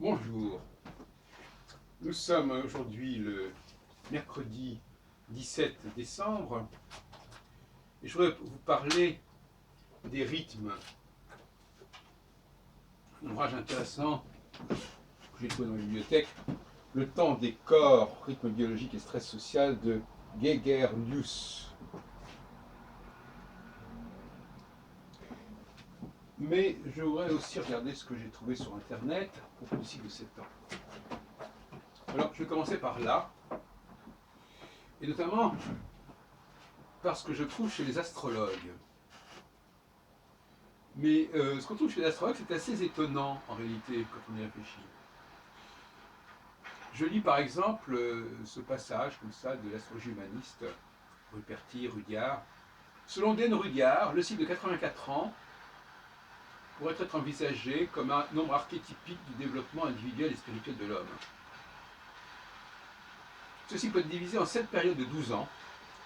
Bonjour, nous sommes aujourd'hui le mercredi 17 décembre et je voudrais vous parler des rythmes. Un ouvrage intéressant que j'ai trouvé dans la bibliothèque, Le temps des corps, rythme biologique et stress social de Gegerius. Mais je voudrais aussi regarder ce que j'ai trouvé sur internet au propos du cycle de 7 ans. Alors je vais commencer par là, et notamment parce que je trouve chez les astrologues. Mais ce qu'on trouve chez les astrologues, c'est assez étonnant en réalité quand on y réfléchit. Je lis par exemple ce passage comme ça de l'astrologie humaniste, Ruperti, Rudyard. Selon Den Rudyard, le cycle de 84 ans pourrait être envisagé comme un nombre archétypique du développement individuel et spirituel de l'homme. Ceci peut être divisé en 7 périodes de 12 ans,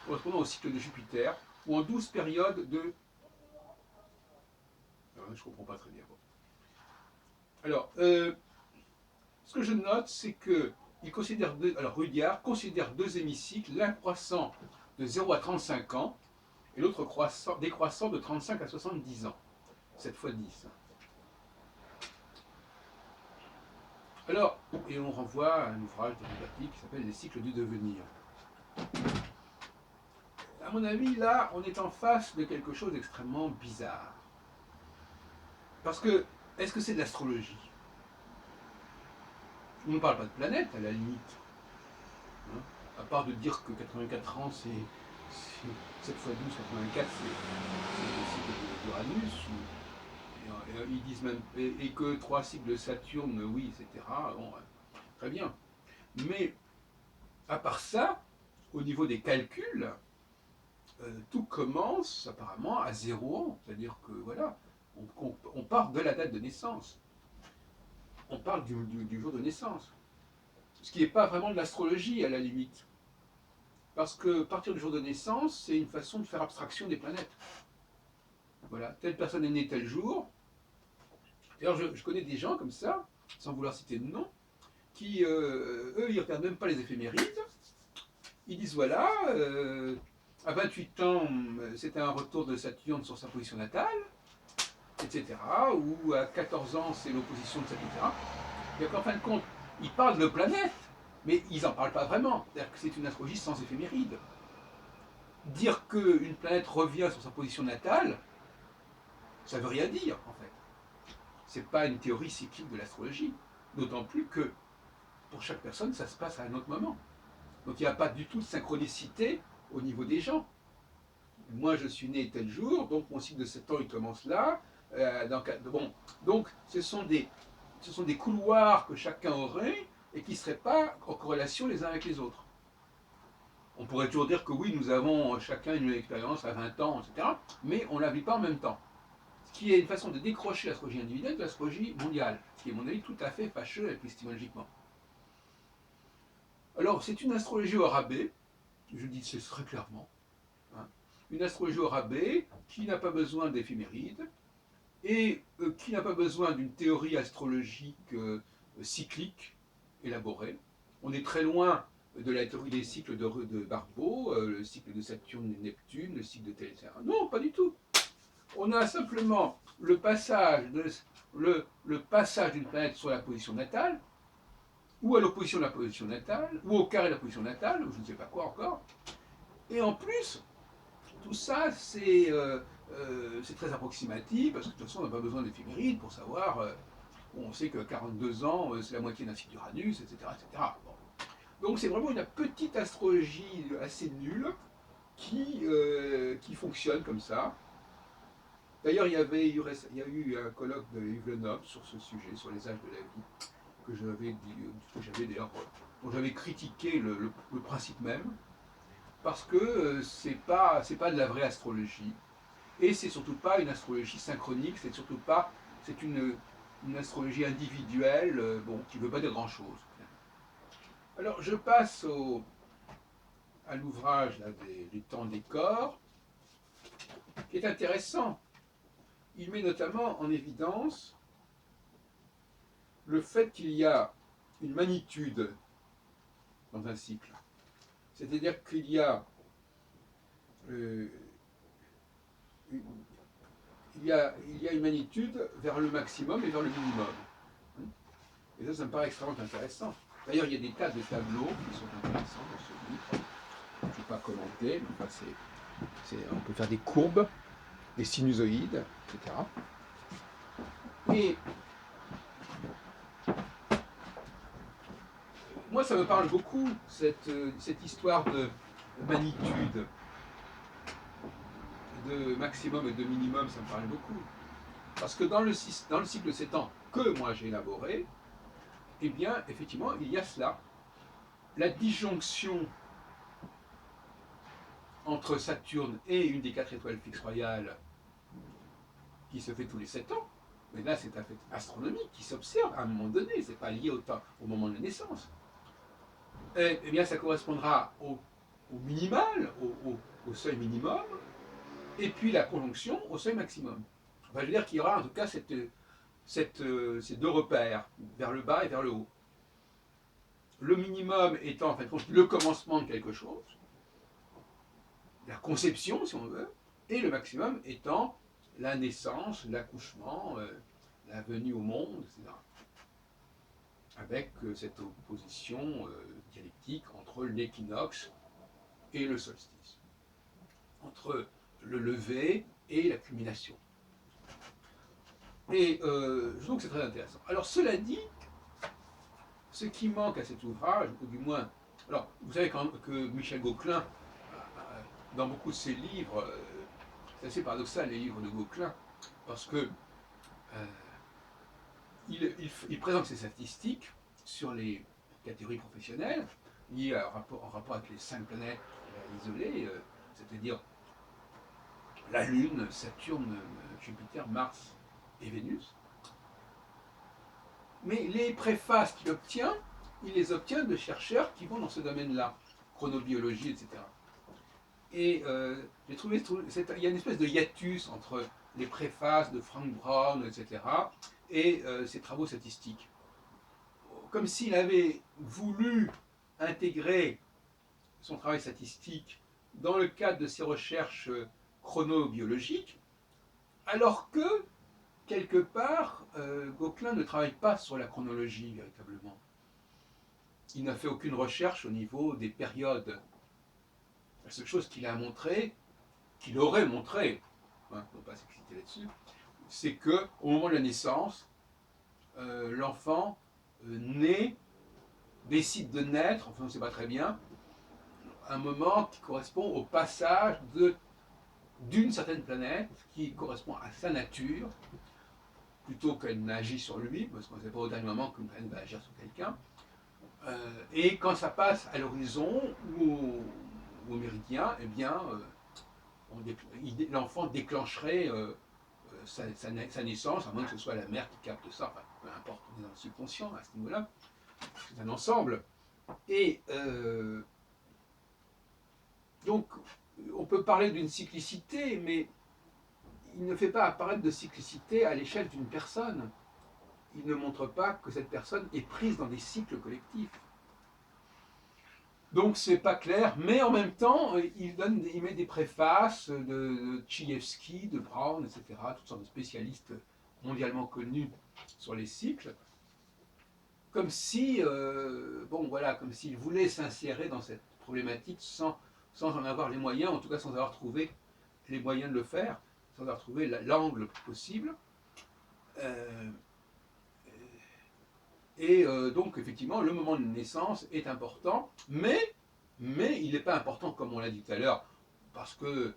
correspondant au cycle de Jupiter, ou en 12 périodes de... je ne comprends pas très bien. Alors, ce que je note, c'est que Rudyard considère deux hémicycles, l'un croissant de 0 à 35 ans et l'autre décroissant de 35 à 70 ans, 7 fois 10. Alors, et on renvoie à un ouvrage de Ruperti qui s'appelle Les cycles du devenir. À mon avis, là, on est en face de quelque chose d'extrêmement bizarre. Parce que, est-ce que c'est de l'astrologie? On ne parle pas de planète, à la limite. Hein, à part de dire que 84 ans, c'est 7 fois 12, 84, c'est le cycle d'Uranus. Ils disent même, et que 3 cycles de Saturne, oui, etc. Bon, très bien. Mais, à part ça, au niveau des calculs, tout commence apparemment à 0 ans. C'est-à-dire que, voilà, on part de la date de naissance. On parle du jour de naissance. Ce qui n'est pas vraiment de l'astrologie, à la limite. Parce que partir du jour de naissance, c'est une façon de faire abstraction des planètes. Voilà, telle personne est née tel jour. D'ailleurs, je connais des gens comme ça, sans vouloir citer de nom, qui, eux, ils ne regardent même pas les éphémérides. Ils disent voilà, à 28 ans, c'était un retour de Saturne sur sa position natale, etc. Ou à 14 ans, c'est l'opposition de Saturne, etc. Et qu'en fin de compte, ils parlent de planètes, mais ils n'en parlent pas vraiment. C'est-à-dire que c'est une astrologie sans éphéméride. Dire qu'une planète revient sur sa position natale, ça ne veut rien dire, en fait. Ce n'est pas une théorie cyclique de l'astrologie. D'autant plus que, pour chaque personne, ça se passe à un autre moment. Donc il n'y a pas du tout de synchronicité au niveau des gens. Moi, je suis né tel jour, donc mon cycle de 7 ans, il commence là. Bon, donc ce sont des couloirs que chacun aurait et qui ne seraient pas en corrélation les uns avec les autres. On pourrait toujours dire que oui, nous avons chacun une expérience à 20 ans, etc., mais on ne la vit pas en même temps. Ce qui est une façon de décrocher l'astrologie individuelle de l'astrologie mondiale, ce qui est, à mon avis, tout à fait fâcheux épistémologiquement. Alors, c'est une astrologie au rabais, je dis ce très clairement, hein, une astrologie au rabais qui n'a pas besoin d'éphémérides et qui n'a pas besoin d'une théorie astrologique cyclique élaborée. On est très loin de la théorie des cycles de Barbeau, le cycle de Saturne et Neptune, le cycle de tel, etc. Non, pas du tout. On a simplement le passage d'une planète sur la position natale, ou à l'opposition de la position natale, ou au carré de la position natale, ou je ne sais pas quoi encore. Et en plus, tout ça, c'est très approximatif, parce que de toute façon, on n'a pas besoin d'éphémérides pour savoir. On sait que 42 ans, c'est la moitié d'un cycle d'Uranus, etc. etc. Bon. Donc c'est vraiment une petite astrologie assez nulle qui fonctionne comme ça. D'ailleurs, il y a eu un colloque de Yves Lenoble sur ce sujet, sur les âges de la vie, dont j'avais critiqué le principe même, parce que c'est pas de la vraie astrologie, et c'est surtout pas une astrologie synchronique, c'est une astrologie individuelle, bon, qui ne veut pas dire grand chose. Alors je passe à l'ouvrage des temps des corps, qui est intéressant. Il met notamment en évidence le fait qu'il y a une magnitude dans un cycle. C'est-à-dire qu'il y a, il y a une magnitude vers le maximum et vers le minimum. Et ça me paraît extrêmement intéressant. D'ailleurs, il y a des tas de tableaux qui sont intéressants dans ce livre. Je ne vais pas commenter, mais enfin, on peut faire des courbes, des sinusoïdes, etc. Et moi, ça me parle beaucoup, cette histoire de magnitude, de maximum et de minimum, ça me parle beaucoup. Parce que dans le cycle 7 ans que moi j'ai élaboré, eh bien, effectivement, il y a cela. La disjonction entre Saturne et une des 4 étoiles fixes royales qui se fait tous les 7 ans. Mais là, c'est un fait astronomique qui s'observe à un moment donné, c'est pas lié au moment de la naissance. Eh bien, ça correspondra au minimal, au seuil minimum, et puis la conjonction au seuil maximum. Enfin, je veux dire qu'il y aura en tout cas ces deux repères, vers le bas et vers le haut. Le minimum étant en fait le commencement de quelque chose, la conception si on veut, et le maximum étant la naissance, l'accouchement, la venue au monde, etc. Avec cette opposition dialectique entre l'équinoxe et le solstice, entre le lever et la culmination. Et je trouve que c'est très intéressant. Alors cela dit, ce qui manque à cet ouvrage, ou du moins, alors vous savez que Michel Gauquelin, dans beaucoup de ses livres, c'est assez paradoxal les livres de Gauquelin, parce que il présente ses statistiques sur les catégories professionnelles liées en rapport avec les 5 planètes isolées, c'est-à-dire la Lune, Saturne, Jupiter, Mars et Vénus. Mais les préfaces qu'il obtient, il les obtient de chercheurs qui vont dans ce domaine-là, chronobiologie, etc. Et j'ai trouvé, il y a une espèce de hiatus entre les préfaces de Frank Brown, etc., et ses travaux statistiques. Comme s'il avait voulu intégrer son travail statistique dans le cadre de ses recherches chronobiologiques, alors que, quelque part, Gauquelin ne travaille pas sur la chronologie véritablement. Il n'a fait aucune recherche au niveau des périodes. La seule chose qu'il a montré, qu'il aurait montré, hein, on ne va pas s'exciter là-dessus, c'est qu'au moment de la naissance, l'enfant naît, décide de naître, enfin on ne sait pas très bien, un moment qui correspond au passage d'une certaine planète qui correspond à sa nature, plutôt qu'elle n'agit sur lui, parce qu'on ne sait pas au dernier moment qu'une planète va agir sur quelqu'un. Et quand ça passe à l'horizon ou au méridien, eh bien, l'enfant déclencherait sa naissance, à moins que ce soit la mère qui capte ça, enfin, peu importe, on est dans le subconscient à ce niveau-là, c'est un ensemble. Et donc, on peut parler d'une cyclicité, mais il ne fait pas apparaître de cyclicité à l'échelle d'une personne. Il ne montre pas que cette personne est prise dans des cycles collectifs. Donc c'est pas clair, mais en même temps, il met des préfaces de Tchaikovsky, de Brown, etc., toutes sortes de spécialistes mondialement connus sur les cycles, comme si, comme s'il voulait s'insérer dans cette problématique sans en avoir les moyens, en tout cas sans avoir trouvé les moyens de le faire, sans avoir trouvé l'angle possible. Donc, effectivement, le moment de naissance est important, mais il n'est pas important, comme on l'a dit tout à l'heure, parce que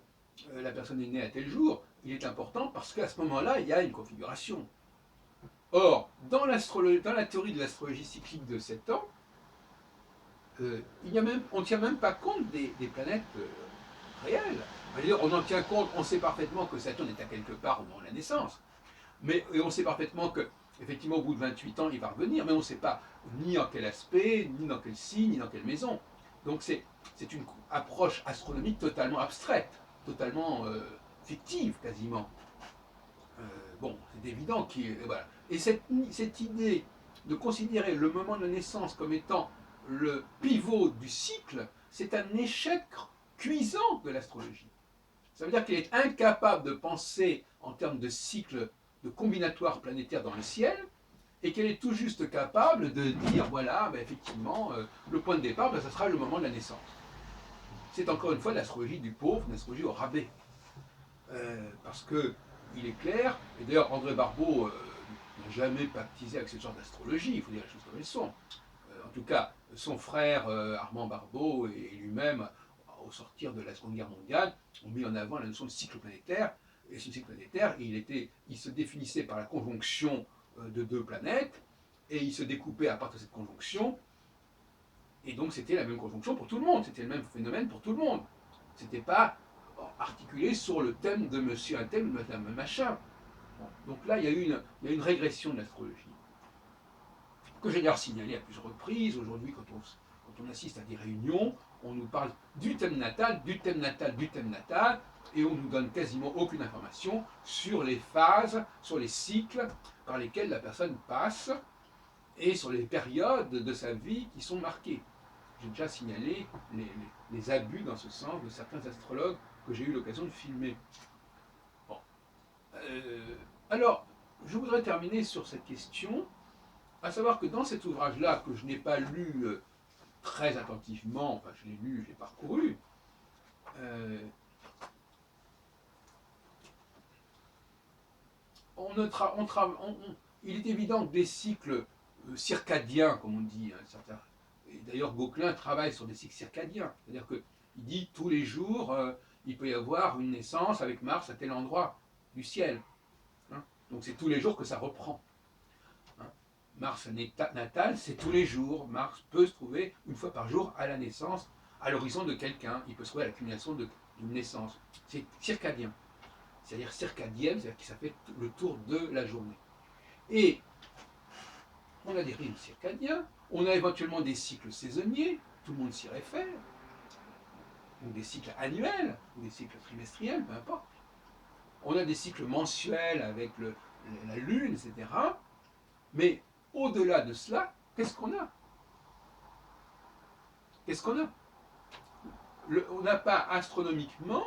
la personne est née à tel jour. Il est important parce qu'à ce moment-là, il y a une configuration. Or, dans la théorie de l'astrologie cyclique de 7 ans, on ne tient même pas compte des planètes réelles. On en tient compte, on sait parfaitement que Saturne est à quelque part au moment de la naissance, et on sait parfaitement que effectivement, au bout de 28 ans, il va revenir, mais on ne sait pas ni en quel aspect, ni dans quel signe, ni dans quelle maison. Donc c'est une approche astronomique totalement abstraite, totalement fictive quasiment. C'est évident qu'il... Voilà. Et cette idée de considérer le moment de la naissance comme étant le pivot du cycle, c'est un échec cuisant de l'astrologie. Ça veut dire qu'elle est incapable de penser en termes de cycle de combinatoire planétaire dans le ciel, et qu'elle est tout juste capable de dire, voilà, ben effectivement, le point de départ, ben, ça sera le moment de la naissance. C'est encore une fois l'astrologie du pauvre, une astrologie au rabais. Parce que il est clair, et d'ailleurs André Barbeau n'a jamais baptisé avec ce genre d'astrologie, il faut dire les choses comme elles sont. En tout cas, son frère Armand Barbeau et lui-même, au sortir de la Seconde Guerre mondiale, ont mis en avant la notion de cycle planétaire. Et ce cycle planétaire, il se définissait par la conjonction de deux planètes, et il se découpait à partir de cette conjonction, et donc c'était la même conjonction pour tout le monde, c'était le même phénomène pour tout le monde. C'était pas articulé sur le thème de monsieur un thème, de madame machin. Bon, donc là, il y a une régression de l'astrologie, que j'ai d'ailleurs signalé à plusieurs reprises. Aujourd'hui, quand on assiste à des réunions, on nous parle du thème natal, du thème natal, du thème natal, et on nous donne quasiment aucune information sur les phases, sur les cycles par lesquels la personne passe, et sur les périodes de sa vie qui sont marquées. J'ai déjà signalé les abus dans ce sens de certains astrologues que j'ai eu l'occasion de filmer. Bon. Alors, je voudrais terminer sur cette question, à savoir que dans cet ouvrage-là, que je n'ai pas lu très attentivement, enfin je l'ai lu, je l'ai parcouru, il est évident que des cycles circadiens, comme on dit, certains, et d'ailleurs Gauquelin travaille sur des cycles circadiens, c'est-à-dire qu'il dit tous les jours, il peut y avoir une naissance avec Mars à tel endroit du ciel. Hein. Donc c'est tous les jours que ça reprend. Hein. Mars natal, c'est tous les jours. Mars peut se trouver une fois par jour à la naissance, à l'horizon de quelqu'un. Il peut se trouver à l'accumulation d'une naissance. C'est circadien. C'est-à-dire circadienne, c'est-à-dire que ça fait le tour de la journée. Et on a des rythmes circadiens, on a éventuellement des cycles saisonniers, tout le monde s'y réfère, ou des cycles annuels, ou des cycles trimestriels, peu importe. On a des cycles mensuels avec la lune, etc. Mais au-delà de cela, qu'est-ce qu'on a? Qu'est-ce qu'on a? On n'a pas astronomiquement,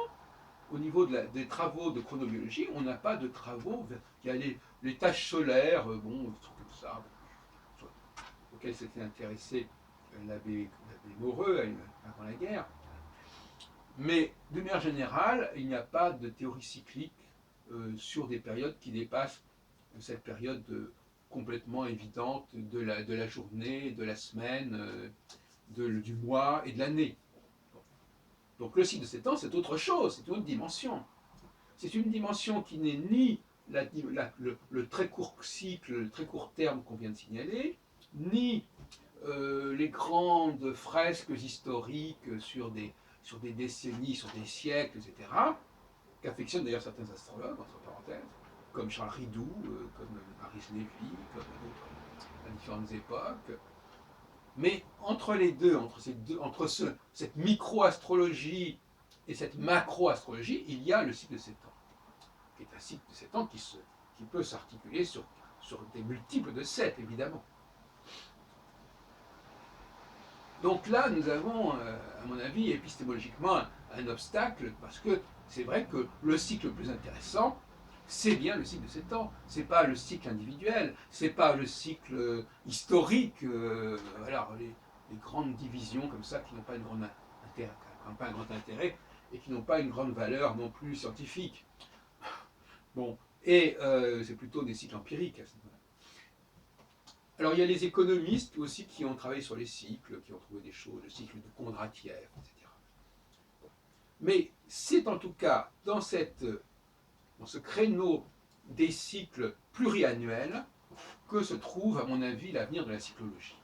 au niveau des travaux de chronobiologie, on n'a pas de travaux. Il y a les taches solaires, bon, des trucs comme ça, auxquels s'était intéressé l'abbé Moreux avant la guerre. Mais de manière générale, il n'y a pas de théorie cyclique sur des périodes qui dépassent cette période complètement évidente de la journée, de la semaine, du mois et de l'année. Donc le cycle de 7 ans, c'est autre chose, c'est une autre dimension. C'est une dimension qui n'est ni le très court cycle, le très court terme qu'on vient de signaler, ni les grandes fresques historiques sur des décennies, sur des siècles, etc., qu'affectionnent d'ailleurs certains astrologues, entre parenthèses, comme Charles Ridoux, comme Maris Lévy, comme d'autres, à différentes époques. Mais entre les deux, entre cette micro-astrologie et cette macro-astrologie, il y a le cycle de 7 ans, qui est un cycle de 7 ans qui peut s'articuler sur des multiples de 7, évidemment. Donc là, nous avons, à mon avis, épistémologiquement, un obstacle, parce que c'est vrai que le cycle le plus intéressant, c'est bien le cycle de 7 ans. Ce n'est pas le cycle individuel, ce n'est pas le cycle historique, alors les grandes divisions comme ça qui n'ont pas, pas un grand intérêt et qui n'ont pas une grande valeur non plus scientifique. Bon, et c'est plutôt des cycles empiriques à ce niveau-là. Alors il y a les économistes aussi qui ont travaillé sur les cycles, qui ont trouvé des choses, le cycle de Kondratiev, etc. Mais c'est en tout cas dans ce créneau des cycles pluriannuels que se trouve, à mon avis, l'avenir de la cyclologie.